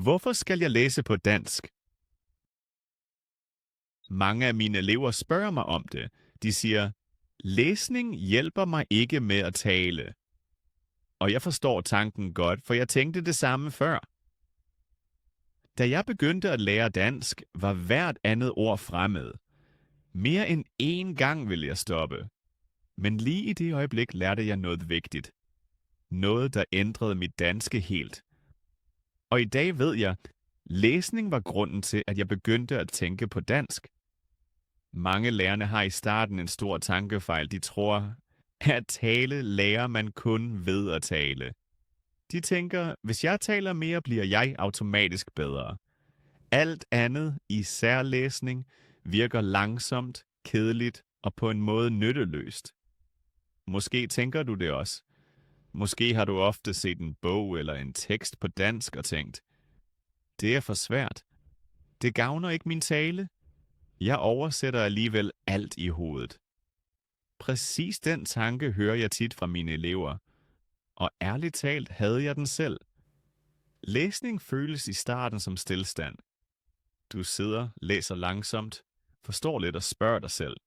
Hvorfor skal jeg læse på dansk? Mange af mine elever spørger mig om det. De siger, læsning hjælper mig ikke med at tale. Og jeg forstår tanken godt, for jeg tænkte det samme før. Da jeg begyndte at lære dansk, var hvert andet ord fremmed. Mere end én gang ville jeg stoppe. Men lige i det øjeblik lærte jeg noget vigtigt. Noget, der ændrede mit danske helt. Og i dag ved jeg, læsning var grunden til, at jeg begyndte at tænke på dansk. Mange lærerne har i starten en stor tankefejl. De tror, at tale lærer man kun ved at tale. De tænker, hvis jeg taler mere, bliver jeg automatisk bedre. Alt andet, især læsning, virker langsomt, kedeligt og på en måde nytteløst. Måske tænker du det også. Måske har du ofte set en bog eller en tekst på dansk og tænkt, det er for svært. Det gavner ikke min tale. Jeg oversætter alligevel alt i hovedet. Præcis den tanke hører jeg tit fra mine elever. Og ærligt talt havde jeg den selv. Læsning føles i starten som stilstand. Du sidder, læser langsomt, forstår lidt og spørger dig selv.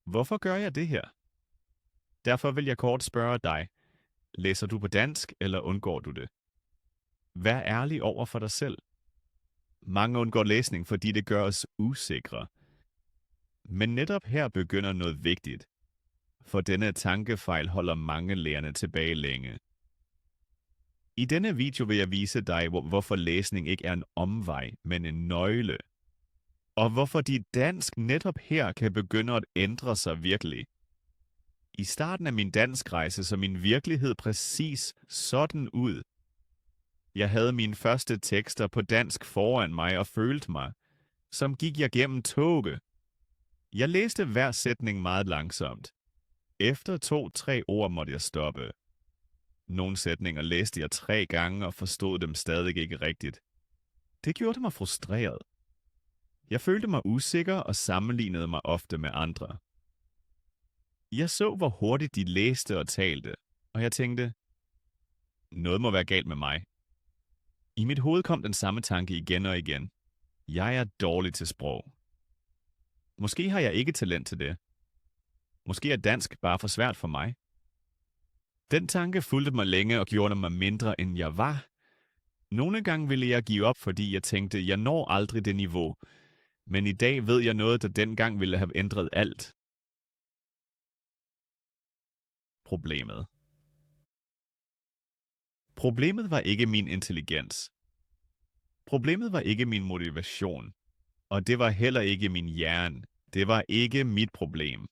Hvorfor gør jeg det her? Derfor vil jeg kort spørge dig. Læser du på dansk, eller undgår du det? Vær ærlig over for dig selv. Mange undgår læsning, fordi det gør os usikre. Men netop her begynder noget vigtigt. For denne tankefejl holder mange lærerne tilbage længe. I denne video vil jeg vise dig, hvorfor læsning ikke er en omvej, men en nøgle. Og hvorfor dit dansk netop her kan begynde at ændre sig virkelig. I starten af min danskrejse så min virkelighed præcis sådan ud. Jeg havde mine første tekster på dansk foran mig og følte mig, som gik jeg gennem toget. Jeg læste hver sætning meget langsomt. Efter 2-3 ord måtte jeg stoppe. Nogle sætninger læste jeg 3 gange og forstod dem stadig ikke rigtigt. Det gjorde mig frustreret. Jeg følte mig usikker og sammenlignede mig ofte med andre. Jeg så, hvor hurtigt de læste og talte, og jeg tænkte, noget må være galt med mig. I mit hoved kom den samme tanke igen og igen. Jeg er dårlig til sprog. Måske har jeg ikke talent til det. Måske er dansk bare for svært for mig. Den tanke fulgte mig længe og gjorde mig mindre, end jeg var. Nogle gange ville jeg give op, fordi jeg tænkte, jeg når aldrig det niveau. Men i dag ved jeg noget, der dengang ville have ændret alt. Problemet var ikke min intelligens. Problemet var ikke min motivation. Og det var heller ikke min hjerne. Det var ikke mit problem.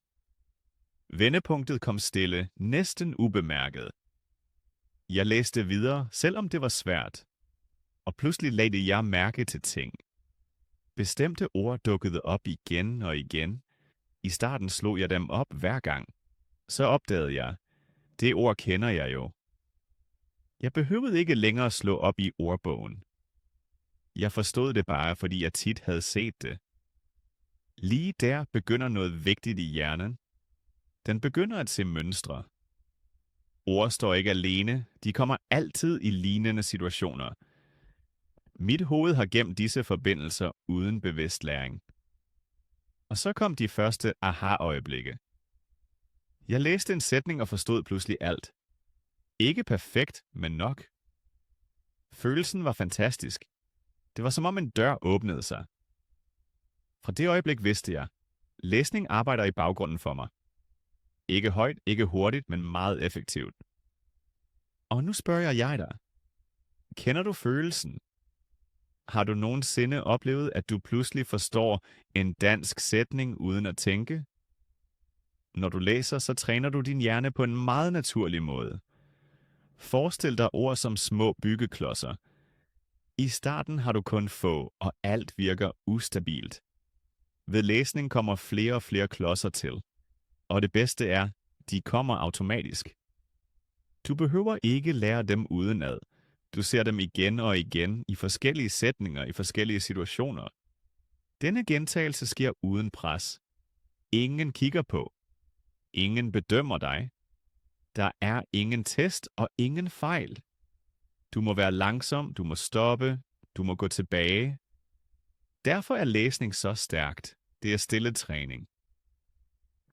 Vendepunktet kom stille, næsten ubemærket. Jeg læste videre, selvom det var svært. Og pludselig lagde jeg mærke til ting. Bestemte ord dukkede op igen og igen. I starten slog jeg dem op hver gang. Så opdagede jeg, det ord kender jeg jo. Jeg behøvede ikke længere slå op i ordbogen. Jeg forstod det bare, fordi jeg tit havde set det. Lige der begynder noget vigtigt i hjernen. Den begynder at se mønstre. Ord står ikke alene, de kommer altid i lignende situationer. Mit hoved har gemt disse forbindelser uden bevidst læring. Og så kom de første aha-øjeblikke. Jeg læste en sætning og forstod pludselig alt. Ikke perfekt, men nok. Følelsen var fantastisk. Det var som om en dør åbnede sig. Fra det øjeblik vidste jeg, læsning arbejder i baggrunden for mig. Ikke højt, ikke hurtigt, men meget effektivt. Og nu spørger jeg dig. Kender du følelsen? Har du nogensinde oplevet, at du pludselig forstår en dansk sætning uden at tænke? Når du læser, så træner du din hjerne på en meget naturlig måde. Forestil dig ord som små byggeklodser. I starten har du kun få, og alt virker ustabilt. Ved læsning kommer flere og flere klodser til. Og det bedste er, de kommer automatisk. Du behøver ikke lære dem udenad. Du ser dem igen og igen i forskellige sætninger i forskellige situationer. Denne gentagelse sker uden pres. Ingen kigger på. Ingen bedømmer dig. Der er ingen test og ingen fejl. Du må være langsom, du må stoppe, Du må gå tilbage. Derfor er læsning så stærkt. Det er stille træning.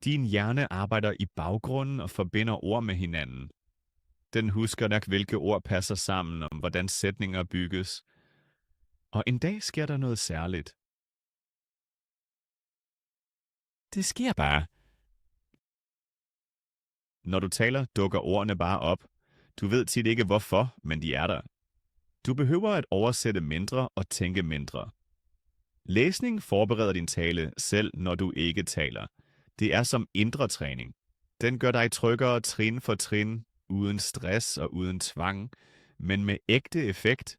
Din hjerne arbejder i baggrunden og forbinder ord med hinanden. Den husker nok, hvilke ord passer sammen, om hvordan sætninger bygges. Og en dag sker der noget særligt. Det sker bare. Når du taler, dukker ordene bare op. Du ved tit ikke hvorfor, men de er der. Du behøver at oversætte mindre og tænke mindre. Læsning forbereder din tale selv, når du ikke taler. Det er som indre træning. Den gør dig tryggere trin for trin, uden stress og uden tvang, men med ægte effekt.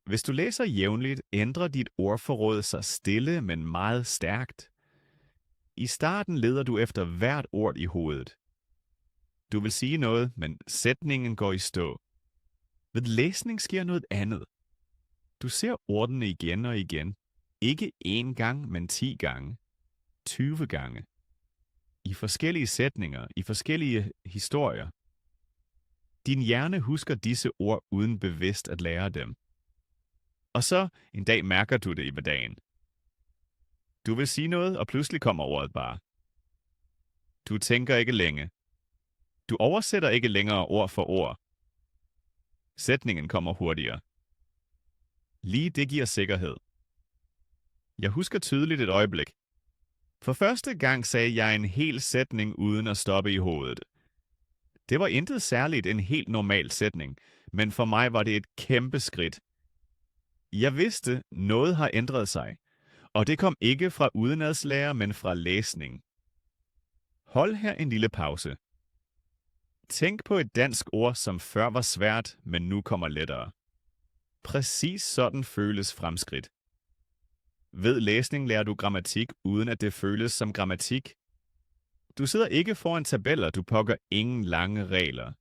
Hvis du læser jævnligt, ændrer dit ordforråd sig stille, men meget stærkt. I starten leder du efter hvert ord i hovedet. Du vil sige noget, men sætningen går i stå. Ved læsning sker noget andet. Du ser ordene igen og igen. Ikke 1 gang, men 10 gange. 20 gange. I forskellige sætninger, i forskellige historier. Din hjerne husker disse ord uden bevidst at lære dem. Og så en dag mærker du det i hverdagen. Du vil sige noget, og pludselig kommer ordet bare. Du tænker ikke længe. Du oversætter ikke længere ord for ord. Sætningen kommer hurtigere. Lige det giver sikkerhed. Jeg husker tydeligt et øjeblik. For første gang sagde jeg en hel sætning uden at stoppe i hovedet. Det var intet særligt en helt normal sætning, men for mig var det et kæmpe skridt. Jeg vidste, noget har ændret sig, og det kom ikke fra udenadslære, men fra læsning. Hold her en lille pause. Tænk på et dansk ord, som før var svært, men nu kommer lettere. Præcis sådan føles fremskridt. Ved læsning lærer du grammatik, uden at det føles som grammatik. Du sidder ikke foran tabeller, du pokker ingen lange regler.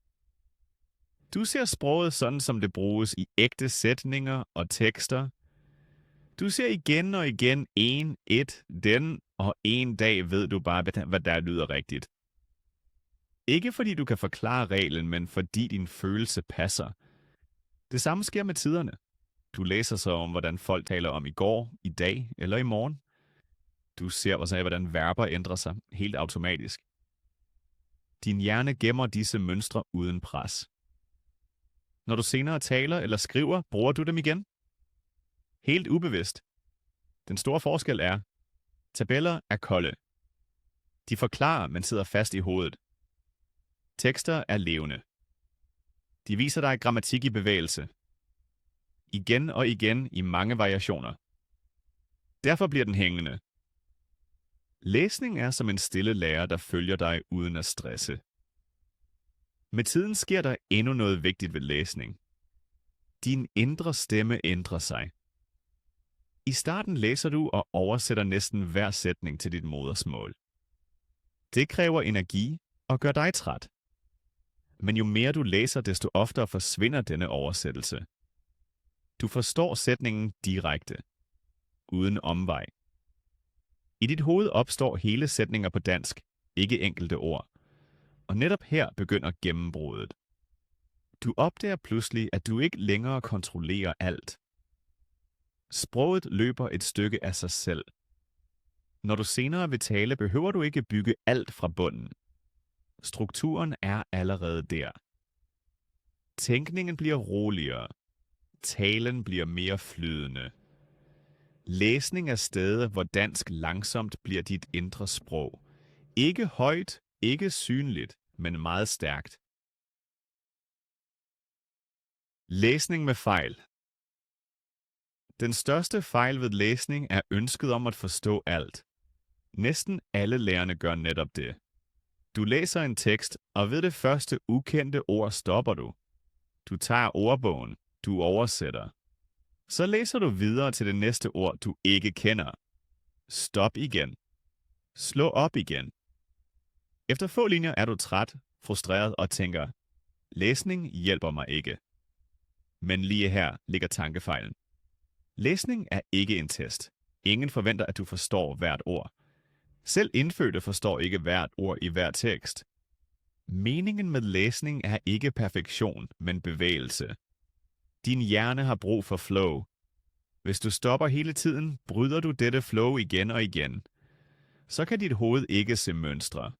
Du ser sproget sådan, som det bruges i ægte sætninger og tekster. Du ser igen og igen den, og en dag ved du bare, hvad der lyder rigtigt. Ikke fordi du kan forklare reglen, men fordi din følelse passer. Det samme sker med tiderne. Du læser så om, hvordan folk taler om i går, i dag eller i morgen. Du ser, hvordan verber ændrer sig helt automatisk. Din hjerne gemmer disse mønstre uden pres. Når du senere taler eller skriver, bruger du dem igen. Helt ubevidst. Den store forskel er, tabeller er kolde. De forklarer, men sidder fast i hovedet. Tekster er levende. De viser dig grammatik i bevægelse. Igen og igen i mange variationer. Derfor bliver den hængende. Læsning er som en stille lærer, der følger dig uden at stresse. Med tiden sker der endnu noget vigtigt ved læsning. Din indre stemme ændrer sig. I starten læser du og oversætter næsten hver sætning til dit modersmål. Det kræver energi og gør dig træt. Men jo mere du læser, desto oftere forsvinder denne oversættelse. Du forstår sætningen direkte, uden omvej. I dit hoved opstår hele sætninger på dansk, ikke enkelte ord. Og netop her begynder gennembruddet. Du opdager pludselig, at du ikke længere kontrollerer alt. Sproget løber et stykke af sig selv. Når du senere vil tale, behøver du ikke bygge alt fra bunden. Strukturen er allerede der. Tænkningen bliver roligere. Talen bliver mere flydende. Læsning er stedet, hvor dansk langsomt bliver dit indre sprog. Ikke højt, ikke synligt, men meget stærkt. Læsning med fejl. Den største fejl ved læsning er ønsket om at forstå alt. Næsten alle lærerne gør netop det. Du læser en tekst, og ved det første ukendte ord stopper du. Du tager ordbogen, du oversætter. Så læser du videre til det næste ord, du ikke kender. Stop igen. Slå op igen. Efter få linjer er du træt, frustreret og tænker, læsning hjælper mig ikke. Men lige her ligger tankefejlen. Læsning er ikke en test. Ingen forventer, at du forstår hvert ord. Selv indfødte forstår ikke hvert ord i hver tekst. Meningen med læsning er ikke perfektion, men bevægelse. Din hjerne har brug for flow. Hvis du stopper hele tiden, bryder du dette flow igen og igen. Så kan dit hoved ikke se mønstre.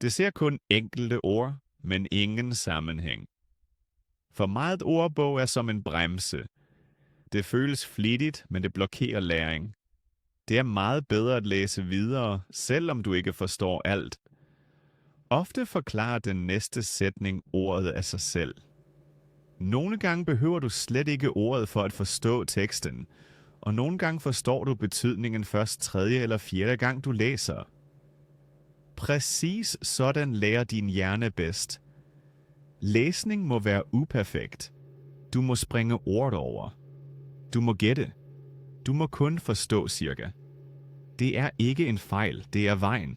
Det ser kun enkelte ord, men ingen sammenhæng. For meget ordbog er som en bremse. Det føles flittigt, men det blokerer læring. Det er meget bedre at læse videre, selvom du ikke forstår alt. Ofte forklarer den næste sætning ordet af sig selv. Nogle gange behøver du slet ikke ordet for at forstå teksten, og nogle gange forstår du betydningen først tredje eller fjerde gang du læser. Præcis sådan lærer din hjerne bedst. Læsning må være uperfekt. Du må springe ordet over. Du må gætte. Du må kun forstå cirka. Det er ikke en fejl, det er vejen.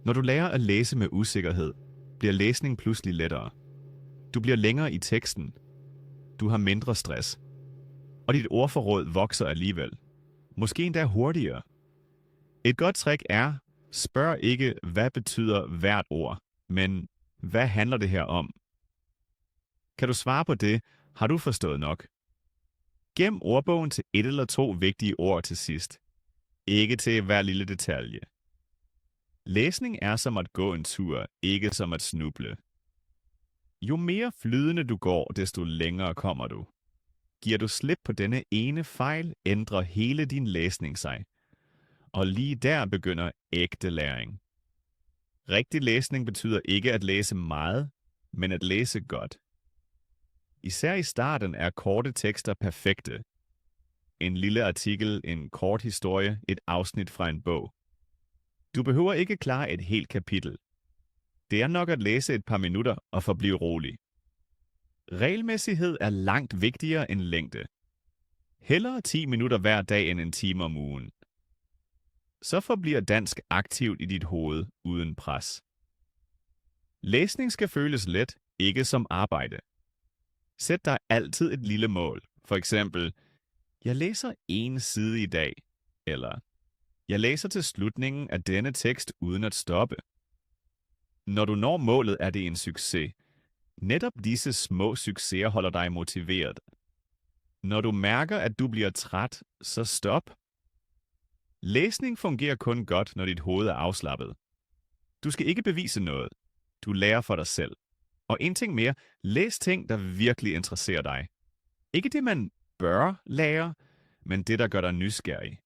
Når du lærer at læse med usikkerhed, bliver læsning pludselig lettere. Du bliver længere i teksten. Du har mindre stress. Og dit ordforråd vokser alligevel. Måske endda hurtigere. Et godt trick er, spørg ikke, hvad betyder hvert ord, men hvad handler det her om? Kan du svare på det, har du forstået nok. Gem ordbogen til 1 eller 2 vigtige ord til sidst. Ikke til hver lille detalje. Læsning er som at gå en tur, ikke som at snuble. Jo mere flydende du går, desto længere kommer du. Giver du slip på denne ene fejl, ændrer hele din læsning sig. Og lige der begynder ægte læring. Rigtig læsning betyder ikke at læse meget, men at læse godt. Især i starten er korte tekster perfekte. En lille artikel, en kort historie, et afsnit fra en bog. Du behøver ikke klare et helt kapitel. Det er nok at læse et par minutter og forblive rolig. Regelmæssighed er langt vigtigere end længde. Hellere 10 minutter hver dag end en time om ugen. Så forbliver dansk aktivt i dit hoved uden pres. Læsning skal føles let, ikke som arbejde. Sæt dig altid et lille mål. For eksempel, jeg læser 1 side i dag, eller jeg læser til slutningen af denne tekst uden at stoppe. Når du når målet, er det en succes. Netop disse små succeser holder dig motiveret. Når du mærker, at du bliver træt, så stop. Læsning fungerer kun godt, når dit hoved er afslappet. Du skal ikke bevise noget. Du lærer for dig selv. Og en ting mere, læs ting, der virkelig interesserer dig. Ikke det, man bør lære, men det, der gør dig nysgerrig.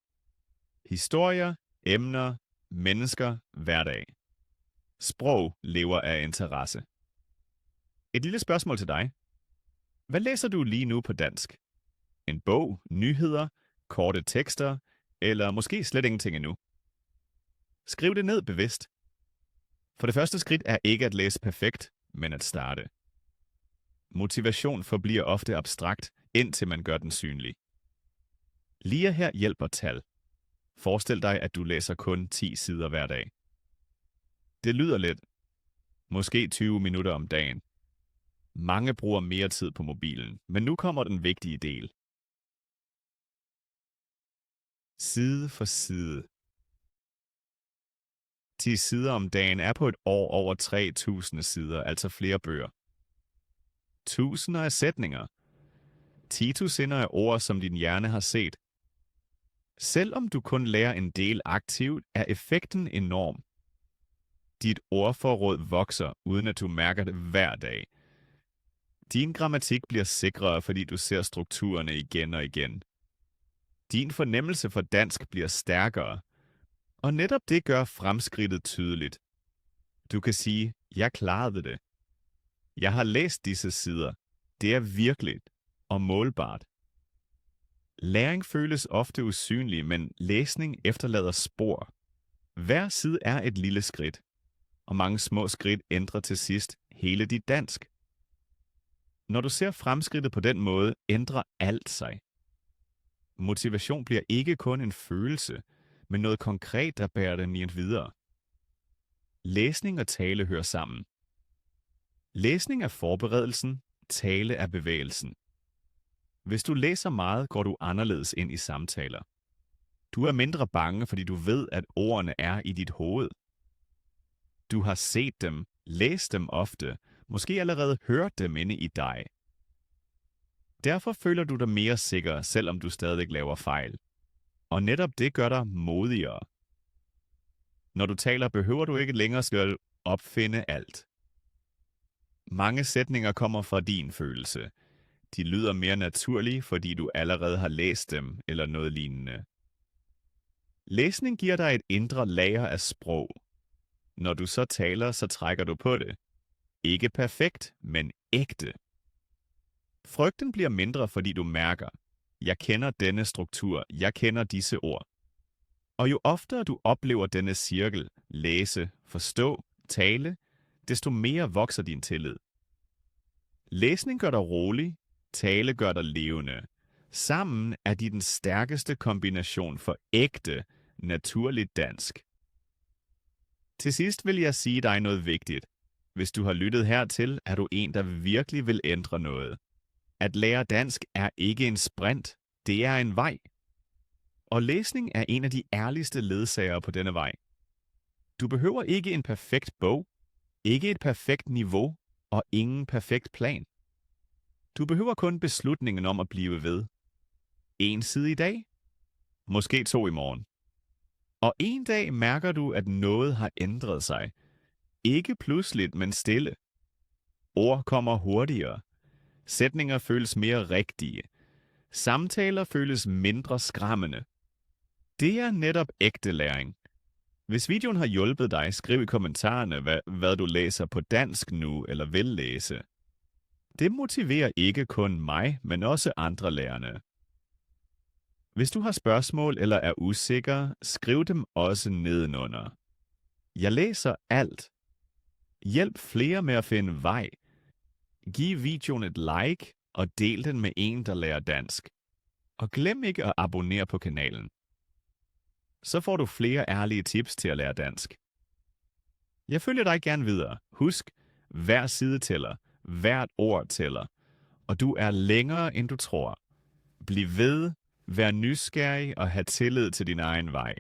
Historier, emner, mennesker, hverdag. Sprog lever af interesse. Et lille spørgsmål til dig. Hvad læser du lige nu på dansk? En bog, nyheder, korte tekster, eller måske slet ingenting endnu? Skriv det ned bevidst. For det første skridt er ikke at læse perfekt, men at starte. Motivation forbliver ofte abstrakt, indtil man gør den synlig. Lige her hjælper tal. Forestil dig, at du læser kun 10 sider hver dag. Det lyder lidt. Måske 20 minutter om dagen. Mange bruger mere tid på mobilen, men nu kommer den vigtige del. Side for side. 10 sider om dagen er på et år over 3.000 sider, altså flere bøger. Tusinder af sætninger. Titusinder af ord, som din hjerne har set. Selvom du kun lærer en del aktivt, er effekten enorm. Dit ordforråd vokser, uden at du mærker det hver dag. Din grammatik bliver sikrere, fordi du ser strukturerne igen og igen. Din fornemmelse for dansk bliver stærkere. Og netop det gør fremskridtet tydeligt. Du kan sige, jeg klarede det. Jeg har læst disse sider. Det er virkeligt og målbart. Læring føles ofte usynlig, men læsning efterlader spor. Hver side er et lille skridt, og mange små skridt ændrer til sidst hele dit dansk. Når du ser fremskridtet på den måde, ændrer alt sig. Motivation bliver ikke kun en følelse, men noget konkret, der bærer den videre. Læsning og tale hører sammen. Læsning er forberedelsen, tale er bevægelsen. Hvis du læser meget, går du anderledes ind i samtaler. Du er mindre bange, fordi du ved, at ordene er i dit hoved. Du har set dem, læst dem ofte, måske allerede hørt dem inde i dig. Derfor føler du dig mere sikker, selvom du stadig laver fejl. Og netop det gør dig modigere. Når du taler, behøver du ikke længere skal opfinde alt. Mange sætninger kommer fra din følelse. De lyder mere naturlige, fordi du allerede har læst dem eller noget lignende. Læsning giver dig et indre lager af sprog. Når du så taler, så trækker du på det. Ikke perfekt, men ægte. Frygten bliver mindre, fordi du mærker, jeg kender denne struktur, jeg kender disse ord. Og jo oftere du oplever denne cirkel, læse, forstå, tale, desto mere vokser din tillid. Læsning gør dig rolig, tale gør dig levende. Sammen er de den stærkeste kombination for ægte, naturligt dansk. Til sidst vil jeg sige dig noget vigtigt. Hvis du har lyttet hertil, er du en, der virkelig vil ændre noget. At lære dansk er ikke en sprint, det er en vej. Og læsning er en af de ærligste ledsager på denne vej. Du behøver ikke en perfekt bog, ikke et perfekt niveau og ingen perfekt plan. Du behøver kun beslutningen om at blive ved. En side i dag, måske 2 i morgen. Og en dag mærker du, at noget har ændret sig. Ikke pludseligt, men stille. Ord kommer hurtigere. Sætninger føles mere rigtige. Samtaler føles mindre skræmmende. Det er netop ægte læring. Hvis videoen har hjulpet dig, skriv i kommentarerne, hvad du læser på dansk nu eller vil læse. Det motiverer ikke kun mig, men også andre lærerne. Hvis du har spørgsmål eller er usikker, skriv dem også nedenunder. Jeg læser alt. Hjælp flere med at finde vej. Giv videoen et like og del den med en, der lærer dansk. Og glem ikke at abonnere på kanalen. Så får du flere ærlige tips til at lære dansk. Jeg følger dig gerne videre. Husk, hver side tæller, hvert ord tæller, og du er længere, end du tror. Bliv ved, vær nysgerrig og have tillid til din egen vej.